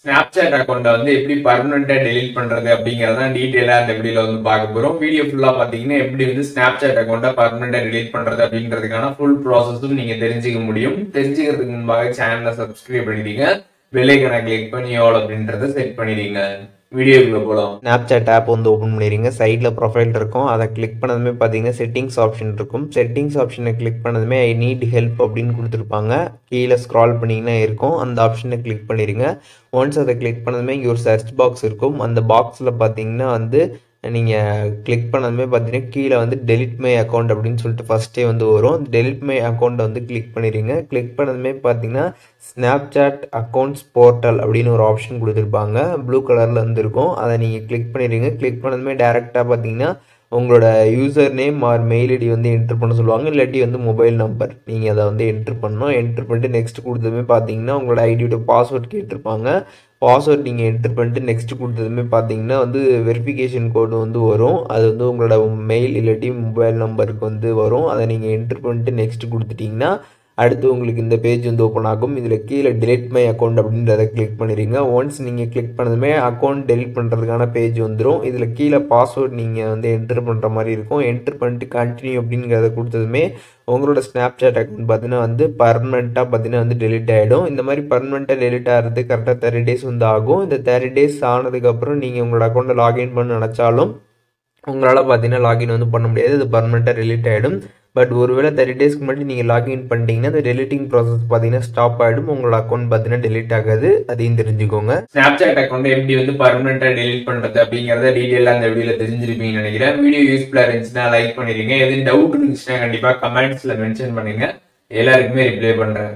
Snapchat அக்கௌண்ட்டை வந்து எப்படி பர்மனெண்டா டெலீட் பண்றது அப்படிங்கறத டீடைலா இந்த வீடியோல வந்து பார்க்க போறோம். வீடியோ ஃபுல்லா பாத்தீங்கன்னா எப்படி வந்து Snapchat அக்கௌண்ட்டை பர்மனெண்டா டெலீட் பண்றது அப்படிங்கிறதுக்கான ஃபுல் ப்ராசஸும் நீங்க தெரிஞ்சுக்க முடியும். தெரிஞ்சுக்கிறதுக்கு முன்பாக சேனலை சப்ஸ்கிரைப் பண்ணிடுங்க. பெல் ஐகானை கிளிக் பண்ணி ஆல் அப்படின்றத செட் பண்ணிடுங்க. வீடியோக்குள்ள போலாம். ஸ்னாப்சாட் ஆப் வந்து ஓப்பன் பண்ணிடுங்க. சைடில் ப்ரொஃபைல் இருக்கும். அதை கிளிக் பண்ணதுமே பார்த்தீங்கன்னா செட்டிங்ஸ் ஆப்ஷன் இருக்கும். செட்டிங்ஸ் ஆப்ஷனை கிளிக் பண்ணதுமே ஐ நீட் ஹெல்ப் அப்படின்னு கொடுத்துருப்பாங்க. கீழே ஸ்க்ரால் பண்ணிங்கன்னா இருக்கும். அந்த ஆப்ஷனை கிளிக் பண்ணிடுங்க. ஒன்ஸ் அதை கிளிக் பண்ணதுமே இங்கே ஒரு சர்ச் பாக்ஸ் இருக்கும். அந்த பாக்ஸில் பார்த்தீங்கன்னா வந்து நீங்கள் கிளிக் பண்ணதுமே பார்த்தீங்கன்னா கீழே வந்து டெலிட் மை அக்கௌண்ட் அப்படின்னு சொல்லிட்டு ஃபஸ்ட்டே வந்து வரும். டெலிட் மை அக்கௌண்ட்டை வந்து கிளிக் பண்ணிடுங்க. கிளிக் பண்ணதுமே பார்த்தீங்கன்னா ஸ்னாப்சாட் அக்கௌண்ட்ஸ் போர்ட்டல் அப்படின்னு ஒரு ஆப்ஷன் கொடுத்துருப்பாங்க. ப்ளூ கலரில் வந்துருக்கும். அதை நீங்கள் கிளிக் பண்ணிடுங்க. கிளிக் பண்ணதுமே டேரெக்டாக பார்த்தீங்கன்னா உங்களோட user name or mail ID வந்து என்ட்ரு பண்ண சொல்லுவாங்க. இல்லாட்டி வந்து மொபைல் நம்பர் நீங்கள் அதை வந்து என்ட்ரு பண்ணணும். என்ட்ரு பண்ணிட்டு நெக்ஸ்ட் கொடுத்ததுமே பார்த்தீங்கன்னா உங்களோட ஐடியோட பாஸ்வேர்ட் கேட்டிருப்பாங்க. பாஸ்வேர்ட் நீங்கள் என்ட்ரு பண்ணிட்டு நெக்ஸ்ட் கொடுத்ததுமே பார்த்தீங்கன்னா வந்து வெரிஃபிகேஷன் கோடு வந்து வரும். அது வந்து உங்களோட மெயில் இல்லாட்டி மொபைல் நம்பருக்கு வந்து வரும். அதை நீங்கள் என்ட்ரு பண்ணிட்டு நெக்ஸ்ட் கொடுத்துட்டிங்கன்னா அடுத்து உங்களுக்கு இந்த பேஜ் வந்து ஓப்பன் ஆகும். இதில் கீழே டெலிட் மை அக்கௌண்ட் அப்படின்றத கிளிக் பண்ணிடுங்க. ஒன்ஸ் நீங்கள் கிளிக் பண்ணதுமே அக்கௌண்ட் டெலிட் பண்ணுறதுக்கான பேஜ் வந்துடும். இதில் கீழே பாஸ்வேர்ட் நீங்கள் வந்து என்ட்ரு பண்ணுற மாதிரி இருக்கும். என்ட்ரு பண்ணிட்டு கண்டினியூ அப்படிங்கிறத கொடுத்ததுமே உங்களோட ஸ்னாப்சாட் அக்கௌண்ட் பார்த்தீங்கன்னா வந்து பர்மனெண்ட்டாக பார்த்தீங்கன்னா வந்து டெலிட் ஆகிடும். இந்த மாதிரி பர்மனெண்ட்டாக டெலிட் ஆகிறது கரெக்டாக 30 days வந்து ஆகும். இந்த 30 days ஆனதுக்கப்புறம் நீங்கள் உங்களோட அக்கௌண்ட்டை லாகின் பண்ண நினச்சாலும் உங்களால் பார்த்தீங்கன்னா லாகின் வந்து பண்ண முடியாது. இது பர்மனெண்ட்டாக டெலிட் ஆகிடும். பட் ஒருவேளை 30 daysக்கு முன்னாடி நீங்கள் லாகின் பண்ணிட்டீங்கன்னா அந்த டெலிட்டிங் ப்ராசஸ் பார்த்தீங்கன்னா ஸ்டாப் ஆகிடும். உங்களோட அக்கௌண்ட் பார்த்தீங்கன்னா டெலிட் ஆகாது. அதையும் தெரிஞ்சுக்கோங்க. Snapchat அக்கௌண்ட் எப்படி வந்து பர்மனெண்டா டெலீட் பண்றது அப்படிங்கறத டீடைலா அந்த வீடியோல தெரிஞ்சிருப்பீங்கன்னு நினைக்கிறேன். வீடியோ யூஸ்ஃபுல்லா இருந்துச்சுன்னா லைக் பண்ணிடுங்க. எதுவும் டவுட் இருந்துச்சுன்னா கண்டிப்பா கமெண்ட்ஸ்ல மென்ஷன் பண்ணுங்க. எல்லாருக்குமே ரிப்ளை பண்றேன்.